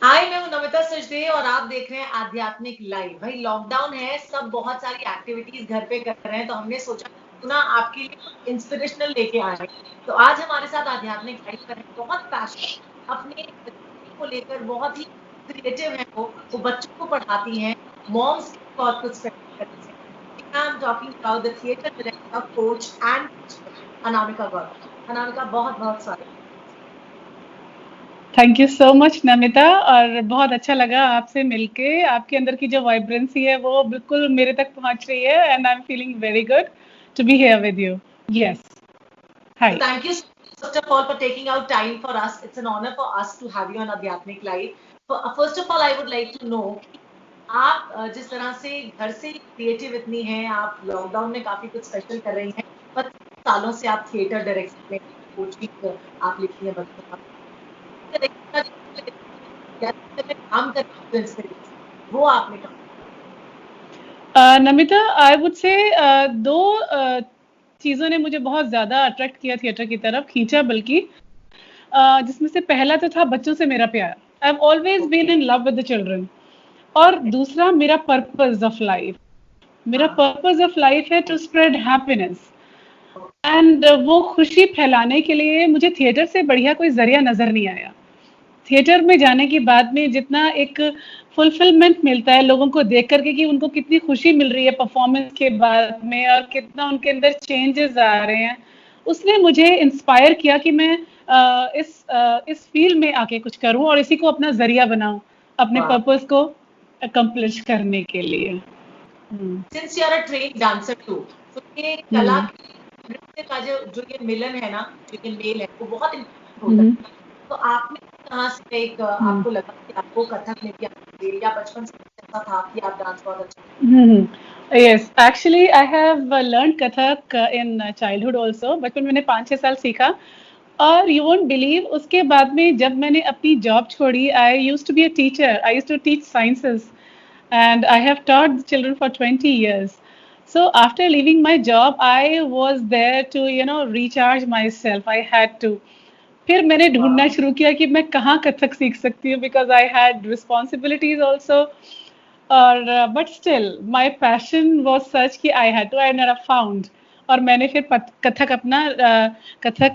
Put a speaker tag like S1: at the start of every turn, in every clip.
S1: हाय, मैं हूं नमिता सचदेव और आप देख रहे हैं आध्यात्मिक लाइव। भाई लॉकडाउन है, सब बहुत सारी एक्टिविटीज घर पे कर रहे हैं, तो हमने सोचा ना आपके लिए इंस्पिरेशनल लेके आए। तो आज हमारे साथ आध्यात्मिक लाइव पर है, बहुत पैशन अपने को लेकर, बहुत ही क्रिएटिव है वो बच्चों को पढ़ाती हैं, मॉम्स के बहुत कुछ करती हैं। I am talking about the theatre director, coach and Anamika Gautam. Anamika, बहुत बहुत स्वागत।
S2: Thank you so much Namita, और बहुत अच्छा लगा आपसे मिलके। आपके अंदर की जो वाइब्रेंसी है वो बिल्कुल मेरे तक पहुंच रही है, and I am feeling very good to be here with you. Yes,
S1: So
S2: hi.
S1: thank you first of all for taking out time for us. It's an honor for us to have you on Adhyatmik Live. First of all, I would like to know कि आप जिस तरह से घर से creative इतनी हैं, आप लॉकडाउन में काफी कुछ स्पेशल कर रही हैं, पर सालों से आप थिएटर डायरेक्शन में कोचिंग आप लिखती हैं बच्चों का, काम करते वो आपने कहा।
S2: नमिता, आई वुड से दो चीज़ों ने मुझे बहुत ज़्यादा अट्रैक्ट किया, थिएटर की तरफ खींचा बल्कि, जिसमें से पहला तो था बच्चों से मेरा प्यार। I have always been in love with the children. और दूसरा मेरा पर्पस ऑफ लाइफ, मेरा पर्पस ऑफ लाइफ है टू स्प्रेड हैप्पीनेस। एंड वो खुशी फैलाने के लिए मुझे थिएटर से बढ़िया कोई जरिया नजर नहीं आया। थिएटर में जाने के बाद में जितना एक फुलफिलमेंट मिलता है लोगों को देख करके कि उनको कितनी खुशी मिल रही है परफॉर्मेंस के बाद में, और कितना उनके अंदर चेंजेस आ रहे हैं, उसने मुझे इंस्पायर किया कि मैं इस फील्ड में आके कुछ करूं और इसी को अपना जरिया बनाऊं अपने पर्पस को अकम्प्लिश करने के लिए।
S1: Since you are a train dancer too, तो ये कला नृत्य का जो ये मिलन है ना, जो ये मेल है, वो बहुत इम्पोर्टेंट होता है। तो आपने कहाँ से एक आपको लगा कि आपको कथक में भी आना चाहिए, या बचपन से ऐसा था कि आप डांस बहुत अच्छा?
S2: Yes, actually I have learn Kathak in childhood also. बचपन में मैंने 5-6 साल सीखा, और यू वोंट बिलीव उसके बाद में जब मैंने अपनी जॉब छोड़ी, I used to be a teacher, I used to teach sciences, and I have taught the children for 20 years. So after leaving my job, I was there to, recharge myself. I had to. फिर मैंने ढूंढना शुरू किया कि मैं कहाँ कथक सीख सकती हूँ, because I had responsibilities also. और but still my passion was such कि I had to, I never found. और मैंने फिर कथक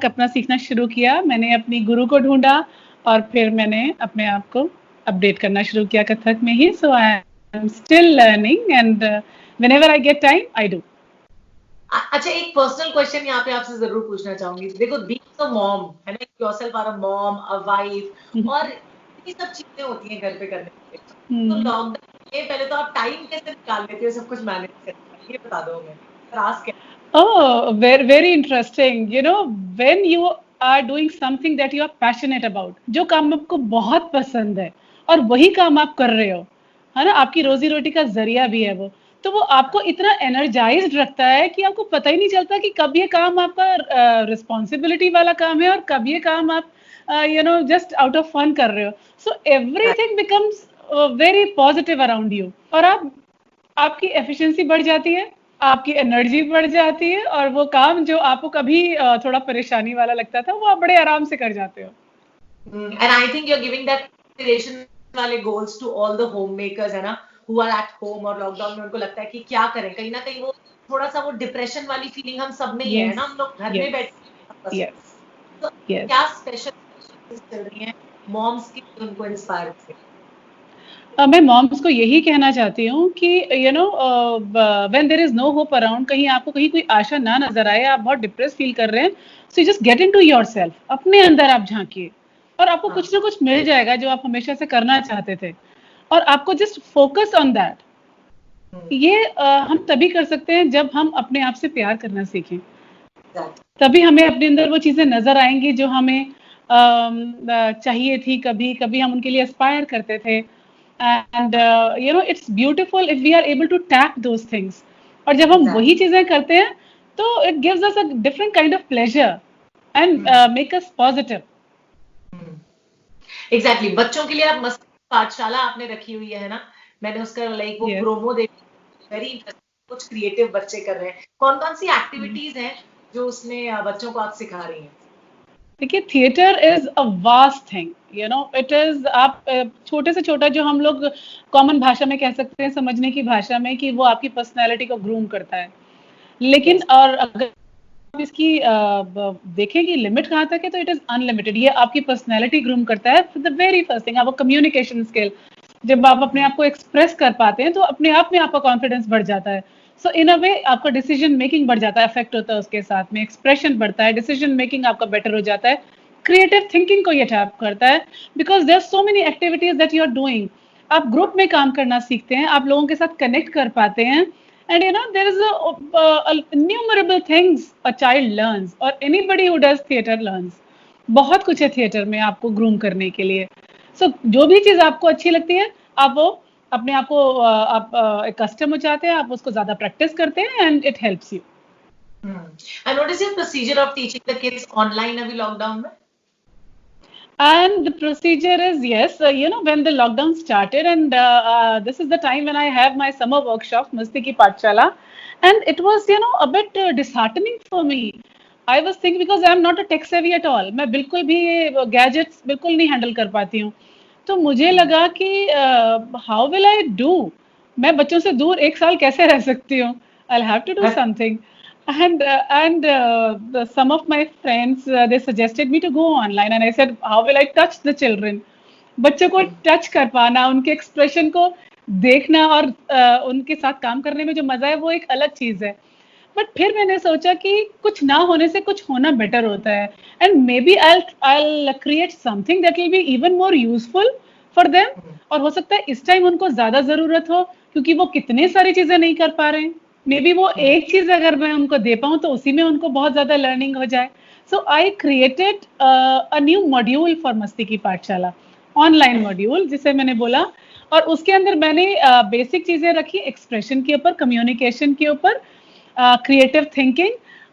S2: अपना सीखना शुरू किया। मैंने अपनी गुरु को ढूंढा, और फिर मैंने अपने आप को अपडेट करना शुरू किया कथक में ही। So I am still learning, and whenever I get time I do.
S1: अच्छा, एक पर्सनल क्वेश्चन यहाँ पे आपसे जरूर पूछना चाहूंगी। देखो, बीइंग अ मॉम है ना, yourself are a mom, a wife, और ये सब चीजें होती हैं घर पे करने के लिए। तो लॉकडाउन में पहले तो आप टाइम कैसे निकाल लेते हो सब कुछ मैनेज करके, ये बता दो हमें।
S2: Oh, very, very interesting. When you are doing something that you are passionate about, जो काम आपको बहुत पसंद है और वही काम आप कर रहे हो, है ना, आपकी रोजी रोटी का जरिया भी है वो, तो वो आपको इतना एनर्जाइज्ड रखता है कि आपको पता ही नहीं चलता कि कब ये काम आपका रिस्पॉन्सिबिलिटी वाला काम है और कब ये काम आप जस्ट आउट ऑफ फन कर रहे हो। So everything becomes very positive around you, और आपकी एफिशिएंसी बढ़ जाती है, आपकी एनर्जी बढ़ जाती है, और वो काम जो आपको कभी थोड़ा परेशानी वाला लगता था वो आप बड़े आराम से कर जाते हो।
S1: And I think you're giving that inspiration वाले goals to all the homemakers, है ना, who are at home और लॉकडाउन में उनको लगता है कि क्या करें। कहीं ना कहीं वो थोड़ा सा वो डिप्रेशन वाली फीलिंग हम सब में ही है ना, हम लोग घर में बैठे।
S2: यस,
S1: तो
S2: यस।
S1: क्या स्पेशल चल रही हैं मॉम्स की उनको इंस्पायर करें?
S2: मैं मॉम्स को यही कहना चाहती हूँ कि when there is no hope around, कहीं आपको कहीं कोई आशा ना नजर आए, आप बहुत डिप्रेस फील कर रहे हैं, so just get into yourself, अपने अंदर आप झांकिए, और आपको कुछ ना कुछ मिल जाएगा जो आप हमेशा से करना चाहते थे, और आपको जस्ट फोकस ऑन दैट। ये हम तभी कर सकते हैं जब हम अपने आप से प्यार करना सीखें, तभी हमें अपने अंदर वो चीजें नजर आएंगी जो हमें चाहिए थी, कभी कभी हम उनके लिए एस्पायर करते थे। And it's beautiful if we are able to tap those things, और जब हम वही चीजें करते हैं तो it gives us a different kind of pleasure and make us positive.
S1: Exactly, बच्चों के लिए आप मस्त पाठशाला आपने रखी हुई है ना, मैंने उसका लाइक वो प्रोमो देखा, वेरी इंटरेस्टिंग, कुछ क्रिएटिव बच्चे कर रहे हैं। कौन कौन सी एक्टिविटीज हैं जो उसमें बच्चों को आप सिखा रही हैं?
S2: देखिए theatre is a vast thing, you know it is, आप छोटे से छोटा जो हम लोग कॉमन भाषा में कह सकते हैं, समझने की भाषा में, कि वो आपकी पर्सनैलिटी को ग्रूम करता है। लेकिन और अगर आप इसकी देखें कि लिमिट कहाँ तक है, तो इट इज अनलिमिटेड। ये आपकी पर्सनैलिटी ग्रूम करता है। द वेरी फर्स्ट थिंग, आपका कम्युनिकेशन स्किल, जब आप अपने आप को एक्सप्रेस कर पाते हैं तो अपने आप में आपका कॉन्फिडेंस बढ़ जाता है। सो इन अ वे आपका डिसीजन मेकिंग बढ़ जाता है, इफेक्ट होता है उसके साथ में, एक्सप्रेशन बढ़ता है, डिसीजन मेकिंग आपका बेटर हो जाता है, क्रिएटिव थिंकिंग को ये टैप करता है, because there so many activities that you are doing. आप ग्रुप में काम करना सीखते हैं, आप लोगों के साथ कनेक्ट कर पाते हैं, and you know there is a innumerable things a child learns or anybody who does theater learns। बहुत कुछ है थिएटर में आपको ग्रूम करने के लिए। सो जो भी चीज आपको अच्छी लगती है, आप वो अपने आप को आप कस्टम हो जाते हैं, आप उसको ज्यादा प्रैक्टिस करते हैं, and it helps you.
S1: And what is your procedure of teaching the kids online अभी लॉकडाउन में?
S2: And the procedure is, yes, you know, when the lockdown started, and this is the time when I have my summer workshop, Masti Ki Pathshala, and it was, you know, a bit disheartening for me. I was thinking, because I am not a tech savvy at all, मैं बिल्कुल भी gadgets बिल्कुल नहीं handle कर पाती हूँ, तो मुझे लगा कि how will I do? मैं बच्चों से दूर एक साल कैसे रह सकती हूँ? I'll have to do something. And some of my friends they suggested me to go online, and I said, how will I touch the children? बच्चों को टच कर पाना, उनके एक्सप्रेशन को देखना और उनके साथ काम करने में जो मजा है वो एक अलग चीज है। बट फिर मैंने सोचा कि कुछ ना होने से कुछ होना बेटर होता है, and may be I'll create something that will be even more useful for them. और हो सकता है इस टाइम उनको ज्यादा जरूरत हो, क्योंकि वो कितने सारी चीजें नहीं कर पा रहे हैं। मे बी वो एक चीज अगर मैं उनको दे पाऊं तो उसी में उनको बहुत ज्यादा लर्निंग हो जाए। So I created a new module for मस्ती की पाठशाला, ऑनलाइन मॉड्यूल जिसे मैंने बोला, और उसके अंदर मैंने बेसिक चीजें रखी, एक्सप्रेशन के ऊपर, कम्युनिकेशन के ऊपर, क्रिएटिव थिंकिंग,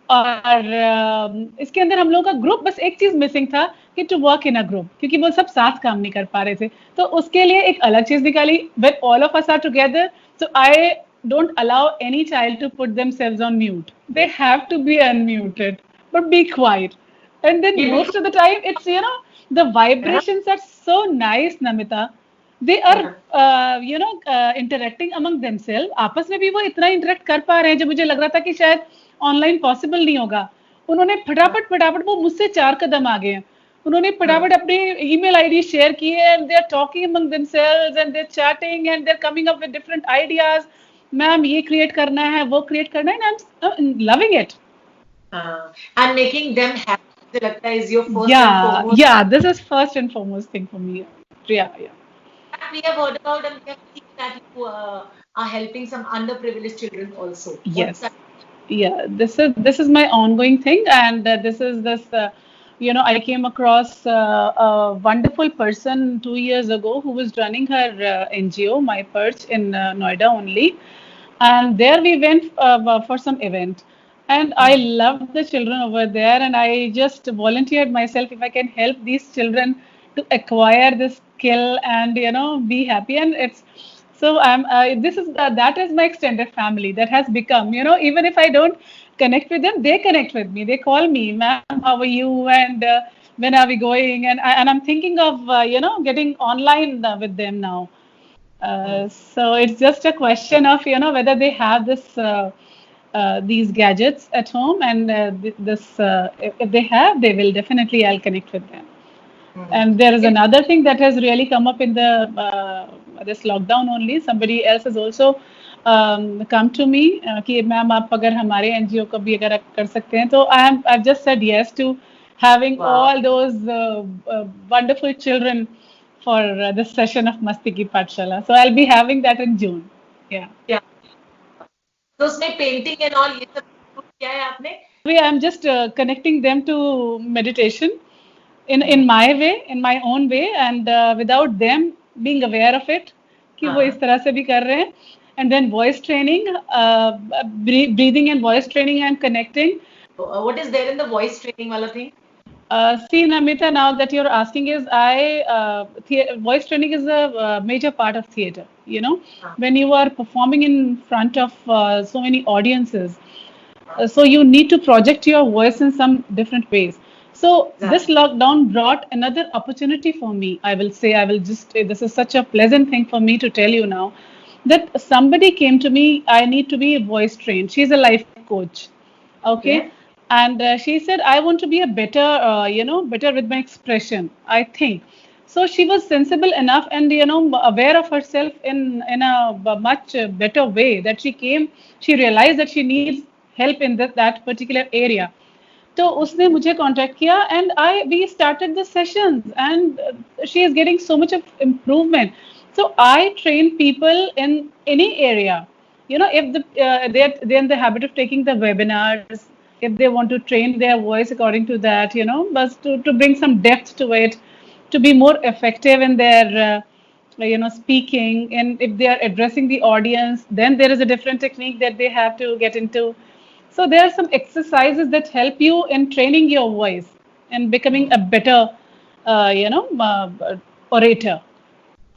S2: और इसके अंदर हम लोगों का ग्रुप, बस एक चीज मिसिंग था कि to work in a group, क्योंकि वो सब साथ काम नहीं कर पा रहे थे, तो उसके लिए एक अलग चीज निकाली, when all of us are together. So I don't allow any child to put themselves on mute. They have to be unmuted, but be quiet. And then most of the time, it's, you know, the vibrations are so nice, Namita. They are, interacting among themselves. आपस में भी वो इतना interact कर पा रहे हैं, जो मुझे लग रहा था कि शायद online possible नहीं होगा। उन्होंने फटाफट फटाफट, वो मुझसे 4 कदम आगे हैं, उन्होंने फटाफट अपनी ईमेल आईडी शेयर की है, and they are talking among themselves, and they're chatting, and they're coming up with different ideas. Ma'am ये क्रिएट करना है, वो क्रिएट करना है, I'm loving it.
S1: And making them happy, मुझे लगता है is your first and foremost.
S2: Yeah, this is first and foremost thing for me. Yeah.
S1: We have heard about, and we have seen that you are helping some underprivileged children also.
S2: Yes. Yeah, this is my ongoing thing, and this. I came across a wonderful person 2 years ago who was running her NGO, My Perch, in Noida only, and there we went for some event, and I loved the children over there, and I just volunteered myself if I can help these children to acquire this skill and be happy. And it's so that is my extended family that has become, even if I don't connect with them, they connect with me. They call me, ma'am, how are you, and when are we going, and I'm thinking of getting online with them now. So it's just a question of whether they have these gadgets at home, and if they have, they will definitely, I'll connect with them. And there is another thing that has really come up in the this lockdown only. Somebody else has also come to me कि ma'am आप अगर हमारे NGO को भी अगर कर सकते हैं, तो I've just said yes to having all those wonderful children for this session of Masti Ki Pathshala. So I'll be having that in June. Yeah.
S1: तो उसमें painting and all ये सब क्या है आपने?
S2: I'm just connecting them to meditation in my way, in my own way, and without them being aware of it कि वो इस तरह से भी कर रहे हैं. And then voice training, breathing and voice training and connecting.
S1: What is there in the voice training wala thing?
S2: See, Namita, now that you're asking, is voice training is a major part of theater. When you are performing in front of so many audiences, so you need to project your voice in some different ways. So this lockdown brought another opportunity for me. I will say, this is such a pleasant thing for me to tell you now, that somebody came to me. I need to be voice trained. She's a life coach. Okay. And she said, I want to be a better, better with my expression, I think. So she was sensible enough and, aware of herself in a much better way, that she realized that she needs help in that particular area. तो उसने मुझे contact किया and I we started the sessions and she is getting so much of improvement. So I train people in any area. If they're in the habit of taking the webinars, if they want to train their voice according to that, but to bring some depth to it, to be more effective in their speaking, and if they are addressing the audience, then there is a different technique that they have to get into. So there are some exercises that help you in training your voice and becoming a better, orator.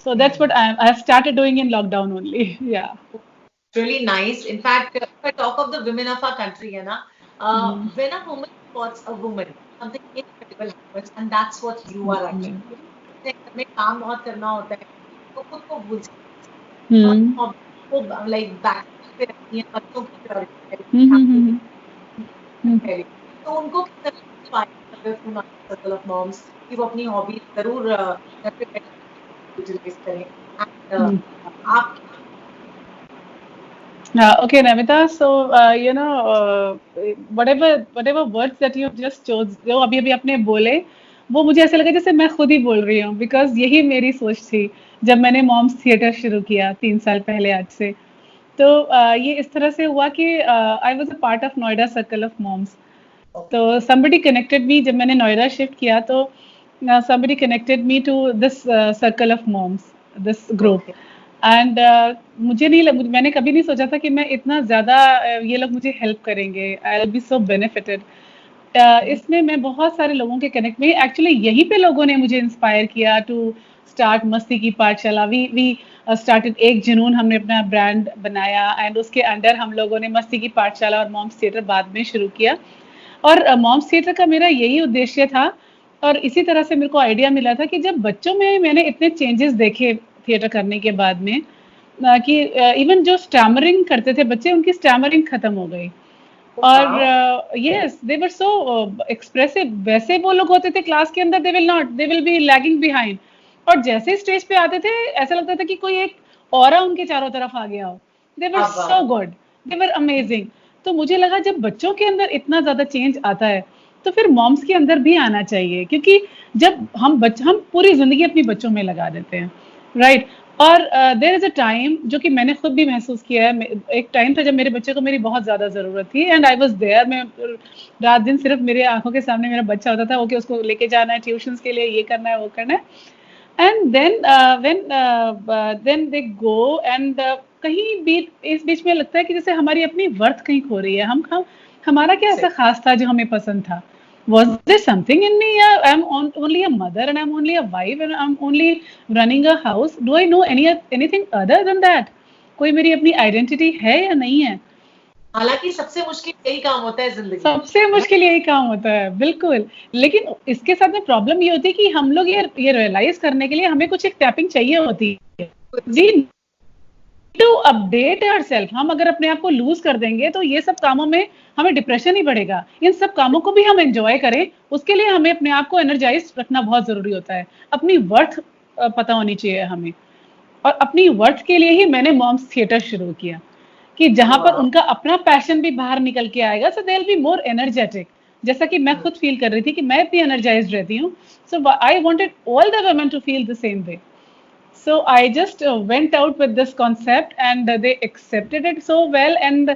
S2: So that's what I've started doing in lockdown only. Yeah.
S1: Really nice. In fact, if I talk of the women of our country, when a woman supports a woman, something incredible happens, and that's what you are actually. हमें काम बहुत करना होता है, तो खुद को भूल सकते हैं, वो like back पे रखती हैं बच्चों की प्रायोरिटी, तो उनको किस तरह इंस्पायर करना सर्कल ऑफ मॉम्स कि वो अपनी हॉबी जरूर घर पे यूटिलाइज करें. आप
S2: Okay, Namita. So, whatever words that you just chose, जो अभी आपने बोले, वो मुझे ऐसा लगा जैसे मैं खुद ही बोल रही हूँ, बिकॉज यही मेरी सोच थी जब मैंने मॉम्स थिएटर शुरू किया 3 साल पहले आज से. तो ये इस तरह से हुआ कि I was a part of Noida circle of moms. तो somebody connected me जब मैंने नोएडा शिफ्ट किया, तो somebody connected me to this circle of moms, this group. And मैंने कभी नहीं सोचा था कि मैं इतना ज़्यादा ये लोग मुझे हेल्प करेंगे. I will be so benefited. इसमें मैं बहुत सारे लोगों के कनेक्ट में, एक्चुअली यहीं पे लोगों ने मुझे इंस्पायर किया टू स्टार्ट मस्ती की पाठशाला. वी स्टार्टेड एक जुनून, हमने अपना ब्रांड बनाया एंड उसके अंडर हम लोगों ने मस्ती की पाठशाला और मॉम्स थिएटर बाद में शुरू किया. और मॉम्स थिएटर का मेरा यही उद्देश्य था. और इसी तरह से मेरे को आइडिया मिला था कि जब बच्चों में मैंने इतने चेंजेस देखे थिएटर करने के बाद में, कि इवन जो स्टैमरिंग करते थे बच्चे, उनकी स्टैमरिंग खत्म हो गई. और yes, they were so expressive. वैसे वो लोग होते थे क्लास के अंदर, दे विल बी लैगिंग बिहाइंड. और जैसे स्टेज पे आते थे ऐसा लगता था कि कोई एक ऑरा उनके चारों तरफ आ गया हो. They were so good, they were amazing. तो मुझे लगा जब बच्चों के अंदर इतना ज्यादा चेंज आता है, तो फिर मॉम्स के अंदर भी आना चाहिए, क्योंकि जब हम पूरी जिंदगी अपनी बच्चों में लगा देते हैं, राइट. और देयर इज अ टाइम जो कि मैंने खुद भी महसूस किया है. एक टाइम था जब मेरे बच्चे को मेरी बहुत ज्यादा जरूरत थी एंड आई वाज देयर. मैं रात दिन सिर्फ मेरे आंखों के सामने मेरा बच्चा होता था. ओके, उसको लेके जाना है ट्यूशंस के लिए, ये करना है, वो करना है. And then they go and कहीं भी इस बीच में लगता है कि जैसे हमारी अपनी वर्थ कहीं खो रही है. हमारा क्या ऐसा खास था जो हमें पसंद था? Was there something in me? I'm only a mother and I'm only a wife and I'm only running a house. Do I know anything other than that? कोई मेरी अपनी आइडेंटिटी है या नहीं है?
S1: हालांकि सबसे मुश्किल यही काम होता है जिंदगी.
S2: सबसे मुश्किल यही काम होता है, बिल्कुल. लेकिन इसके साथ में प्रॉब्लम ये होती है कि हम लोग ये रियलाइज करने के लिए हमें कुछ एक टैपिंग चाहिए होती है. To update ourselves. हम अगर अपने आप को लूज कर देंगे तो ये सब कामों में हमें डिप्रेशन ही बढ़ेगा. इन सब कामों को भी हम एंजॉय करें, उसके लिए हमें अपने आप को एनर्जाइज रखना बहुत जरूरी होता है. अपनी वर्थ पता होनी चाहिए हमें. और अपनी वर्थ के लिए ही मैंने मॉम्स थिएटर शुरू किया, कि जहां पर उनका अपना पैशन भी बाहर निकल के आएगा. So they will be more energetic, जैसा कि मैं खुद फील कर रही थी कि मैं इतनी एनर्जाइज रहती हूँ. So I wanted all the women to feel the same way. So I just went out with this concept and they accepted it so well. And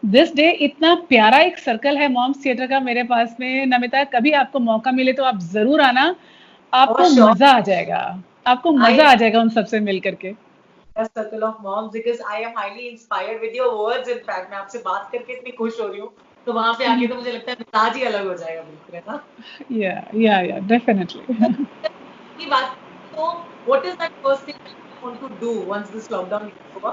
S2: this day इतना प्यारा एक सर्कल है मॉम्स थिएटर का मेरे पास में. नमिता, कभी आपको मौका मिले तो आप जरूर आना. आपको मजा आ जाएगा, आपको मजा आ जाएगा उन सबसे मिल करके.
S1: Circle of moms, because I am highly inspired with your words. In fact मैं आपसे बात करके इतनी खुश हो रही हूँ, तो वहां पे आके तो मुझे लगता है मिजाज ही अलग हो जाएगा बिल्कुल, है ना?
S2: या डेफिनेटली.
S1: की बात तो what is that first thing you want to do once this lockdown is over?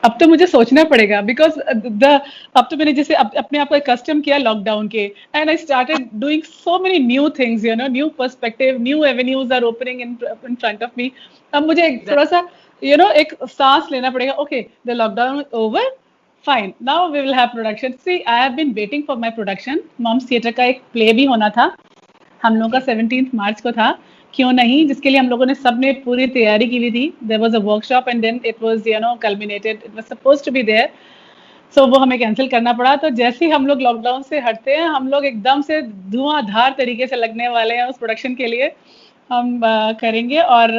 S2: अब तो मुझे सोचना पड़ेगा बिकॉज द अब तो मैंने जैसे अपने आप को कस्टम किया लॉकडाउन के and I started doing so many new things, you know, new perspective, new avenues are opening in front of me. अब मुझे थोड़ा सा एक सांस लेना पड़ेगा. Okay, the lockdown over, fine, now we will have production. See, I have been waiting for my production. Moms theatre का एक प्ले भी होना था हम लोगों का 17 मार्च को था. क्यों नहीं, जिसके लिए हम लोगों ने सबने पूरी तैयारी की हुई थी. There was a workshop and then it was culminated, it was supposed to be there. So वो हमें कैंसिल करना पड़ा. तो जैसे ही हम लोग लॉकडाउन से हटते हैं, हम लोग एकदम से धुआंधार तरीके से लगने वाले हैं उस प्रोडक्शन के लिए. हम करेंगे और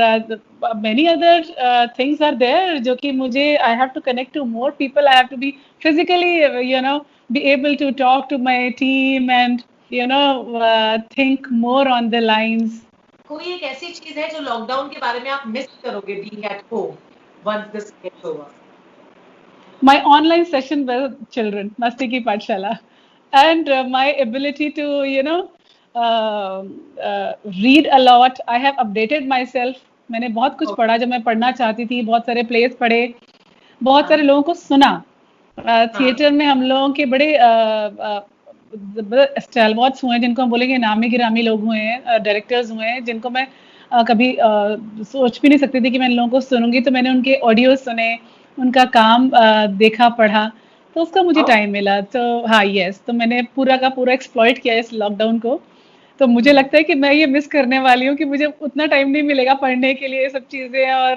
S2: many other things are there जो कि मुझे I have to connect to more people. I have to be physically, be able to talk to my team and think more on the lines.
S1: कोई एक ऐसी चीज है जो लॉकडाउन के बारे में आप मिस करोगे being at home once this gets over?
S2: My online session with children, Masti Ki Pathshala, and my ability to read a lot. I have updated myself. मैंने बहुत कुछ पढ़ा जो मैं पढ़ना चाहती थी. बहुत सारे प्लेस पढ़े, बहुत सारे लोगों को सुना. थिएटर में हम लोगों के बड़े स्टैलवॉट्स हुए हैं, जिनको हम बोलेंगे नामी गिरामी लोग हुए हैं, डायरेक्टर्स हुए हैं, जिनको मैं कभी सोच भी नहीं सकती थी कि मैं इन लोगों को सुनूंगी. तो मैंने उनके ऑडियो सुने, उनका काम देखा, पढ़ा. तो उसका मुझे टाइम मिला. तो हाँ, यस, तो मैंने पूरा का पूरा एक्सप्लॉइट किया इस लॉकडाउन को. तो मुझे लगता है कि मैं ये मिस करने वाली हूँ कि मुझे उतना टाइम नहीं मिलेगा पढ़ने के लिए, ये सब चीजें और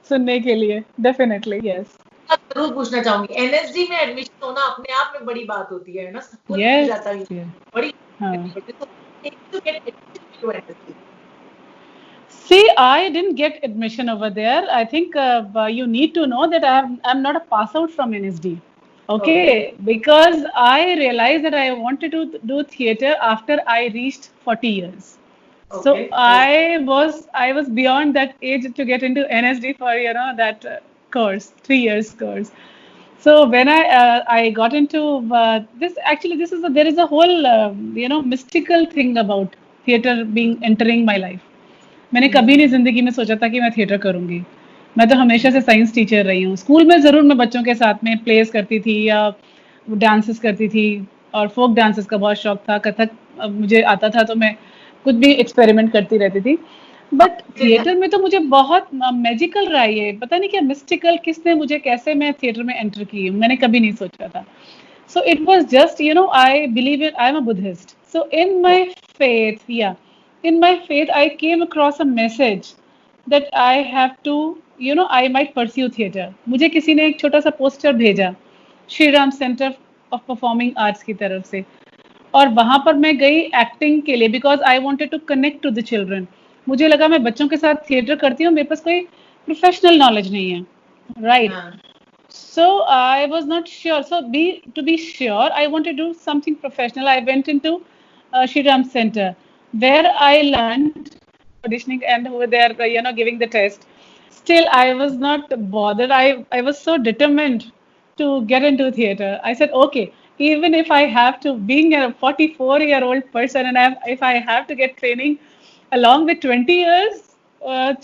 S2: सुनने के लिए. Definitely, yes.
S1: जरूर पूछना चाहूंगी, एनएसडी में एडमिशन होना अपने आप में बड़ी बात होती है ना, सबको मिल
S2: यस,
S1: जाता है, बड़ी
S2: हाँ.
S1: to get admission to NSD.
S2: See, I didn't get admission over there. I think you need to know that I'm not a pass out from NSD. Okay, because I realized that I wanted to do theater after I reached 40 years. So I was beyond that age to get into NSD for that course, 3 years course. So when I got into this, actually there is a whole mystical thing about theater being entering my life. मैंने कभी नहीं जिंदगी में सोचा था कि मैं theatre करूंगी. मैं तो हमेशा से साइंस टीचर रही हूँ. स्कूल में जरूर मैं बच्चों के साथ में प्लेस करती थी या डांसेस करती थी, और फोक डांसेस का बहुत शौक था. कथक मुझे आता था, तो मैं कुछ भी एक्सपेरिमेंट करती रहती थी. बट थिएटर में तो मुझे बहुत मैजिकल रहा ये. पता नहीं क्या मिस्टिकल, किसने मुझे, कैसे मैं थिएटर में एंटर की, मैंने कभी नहीं सोचा था. So it was just, I believe it. I'm a Buddhist. So in my faith, in my faith, I came across a message that I have to, I might pursue theater. मुझे किसी ने एक छोटा सा पोस्टर भेजा Shri Ram centre of performing arts की तरफ से, और वहां पर मैं गई एक्टिंग के लिए, because I wanted to connect to the children. मुझे लगा मैं बच्चों के साथ थिएटर करती हूँ, मेरे पास कोई प्रोफेशनल नॉलेज नहीं है, right? So I was not sure. So to be sure, I wanted to do something professional. I went into Shri Ram Center, where I learned auditioning and over there, giving the test. Still, I was not bothered. I was so determined to get into theater. I said, okay, even if I have to, being a 44-year-old person, and if I have to get training along with 20 years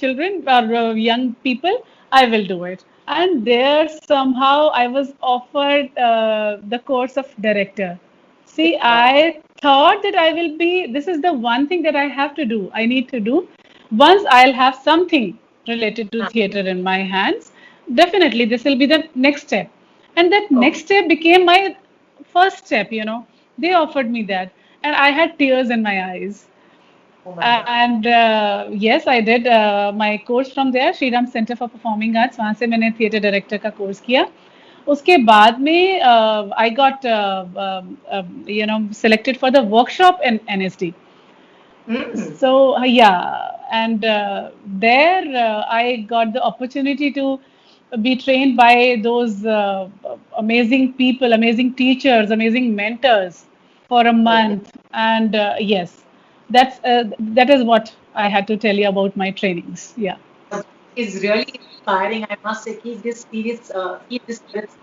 S2: children or young people, I will do it. And there somehow I was offered the course of director. See, I thought that I will be, this is the one thing that I have to do, I need to do. Once I'll have something related to theater in my hands, definitely this will be the next step. And that next step became my first step, They offered me that. And I had tears in my eyes. And yes, I did my course from there, Shri Ram Center for Performing Arts. वहाँ से मैंने theater director का course किया. उसके बाद में I got selected for the workshop in NSD. So and there I got the opportunity to be trained by those amazing people, amazing teachers, amazing mentors for a month. And yes, that is what I had to tell you about my trainings. Yeah.
S1: Is really inspiring. I must say, keep this spirits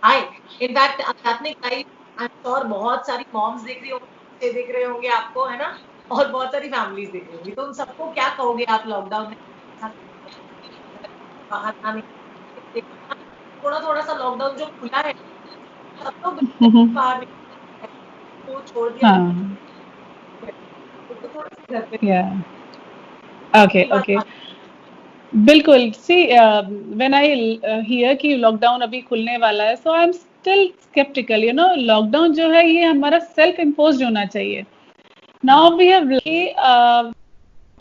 S1: high. In fact, आध्यात्मिक life, I'm sure बहुत सारी moms देख रहे होंगे आपको, है ना, और बहुत सारी families देख रही होंगी. तो उन सबको क्या कहोगे आप लॉकडाउन में बाहर आने थोड़ा थोड़ा सा लॉकडाउन जो खुला है सब लोग बाहर निकल वो छोड़ दिया
S2: हाँ,
S1: तो थोड़ा सा घर पे
S2: yeah. Okay,
S1: की बात
S2: okay. बिल्कुल सी व्हेन आई हियर कि लॉकडाउन अभी खुलने वाला है, so I am still sceptical, lockdown जो है ये हमारा सेल्फ इम्पोज्ड होना चाहिए. नाउ वी हैव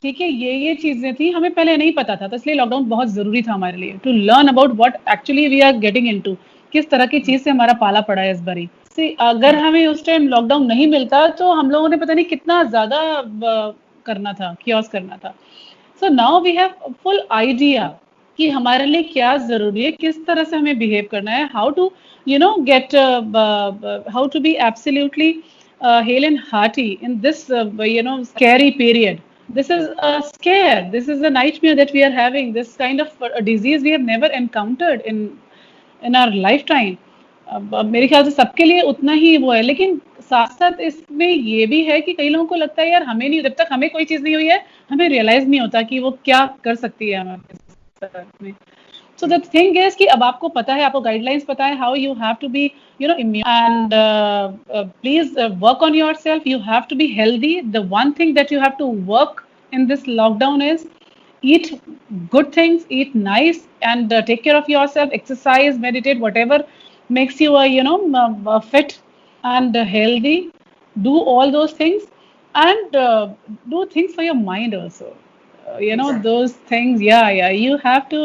S2: ठीक है, ये चीजें थी, हमें पहले नहीं पता था, तो इसलिए लॉकडाउन बहुत जरूरी था हमारे लिए to learn about what actually we are getting into, किस तरह की चीज से हमारा पाला पड़ा है इस बारी से. अगर हमें उस टाइम लॉकडाउन नहीं मिलता तो हम लोगों ने पता नहीं कितना ज्यादा करना था, कियोस करना था. So now we have full idea कि हमारे लिए क्या जरूरी है, किस तरह से हमें बिहेव करना है, how to get how to be absolutely hale and hearty in this scary period. This is a scare, this is a nightmare that we are having, this kind of a disease we have never encountered in our lifetime. अब मेरे ख्याल से सबके लिए उतना ही वो है, लेकिन साथ साथ इसमें ये भी है कि कई लोगों को लगता है यार हमें नहीं, जब तक हमें कोई चीज नहीं हुई है हमें रियलाइज नहीं होता कि वो क्या कर सकती है हमारे साथ में. So the thing is कि अब आपको पता है, आपको गाइडलाइंस पता है, how you have to be immune, and please work on yourself. You have to be healthy. The one thing that you have to work in this lockdown is eat good things, eat nice, and take care of yourself. Exercise, meditate, whatever makes you fit and healthy. Do all those things, and do things for your mind also.
S1: Exactly.
S2: Those things, yeah, you have to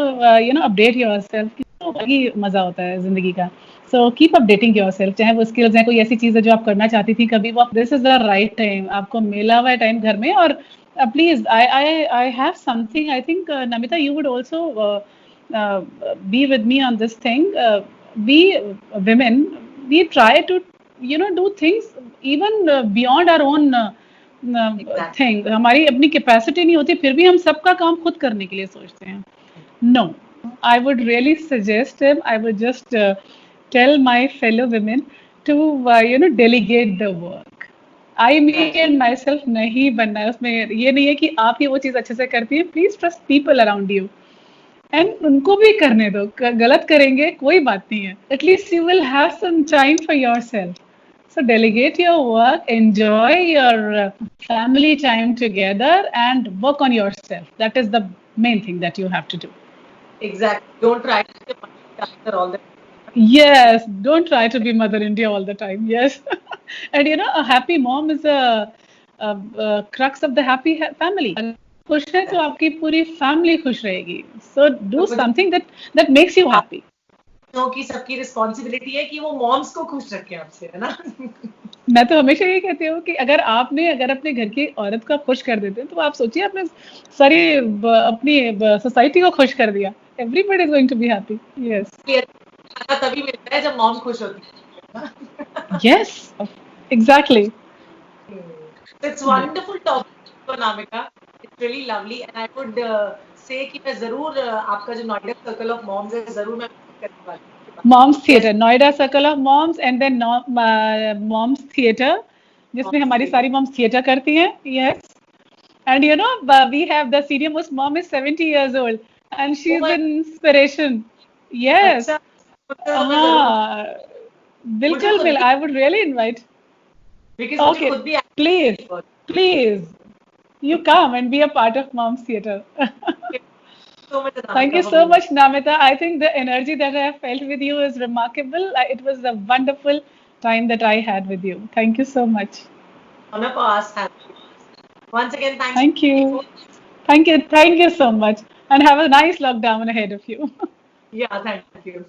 S2: update yourself. वही मजा होता है जिंदगी का. So keep updating yourself, चाहे वो skills हैं, कोई ऐसी चीज है जो आप करना चाहती थी कभी, वो this is the right time, आपको मिला हुआ है टाइम घर में. और please I have something, I think Namita you would also be with me on this thing. We women, we try to do things even beyond our own thing. हमारी अपनी capacity नहीं होती, फिर भी हम सबका काम खुद करने के लिए सोचते हैं. No, I would really suggest him, I would just tell my fellow women to delegate the work. I me and myself नहीं बनना है उसमें. ये नहीं है कि आप ही वो चीज अच्छे से करती है. Please trust people around you and उनको भी करने दो. गलत करेंगे कोई बात नहीं है, at least you will have some time for yourself. So delegate your work, enjoy your family time together, and work on yourself. That is the main thing that you have to do.
S1: Exactly. Don't try to be multitasker all the time.
S2: Yes, don't try to be Mother India all the time. Yes. And a happy mom is a crux of the happy family. खुश है तो आपकी पूरी family खुश रहेगी. So do something that makes you happy.
S1: कि सबकी responsibility है कि वो मॉम्स को खुश रखे आपसे, है ना.
S2: मैं तो हमेशा ये कहती हूँ कि अगर अपने घर की औरत को आप खुश कर देते हैं तो आप सोचिए आपने सारी अपनी सोसाइटी को खुश कर दिया. Everybody is going to be happy. Yes,
S1: तभी मिलता है जब मॉम खुश होती है.
S2: Yes, exactly.
S1: It's wonderful topic for Namika. It's really lovely and I would say कि मैं जरूर आपका जो नोएडा सर्कल ऑफ मॉम्स है जरूर मैं करने वाली हूँ.
S2: Moms Theatre, Noida Circle of Moms, and then Moms Theatre, जिसमें हमारी सारी moms theatre करती हैं. Yes, and we have the senior most mom is 70 years old, and she's an inspiration. Yes, हाँ, बिल्कुल. I would really invite.
S1: Because
S2: okay, please, you come and be a part of Moms Theatre. Thank you so much, Namita. I think the energy that I have felt with you is remarkable. It was a wonderful time that I had with you. Thank you so much.
S1: Honor for us. Once again,
S2: thank you. Thank you so much. And have a nice lockdown ahead of you.
S1: Yeah, thank you.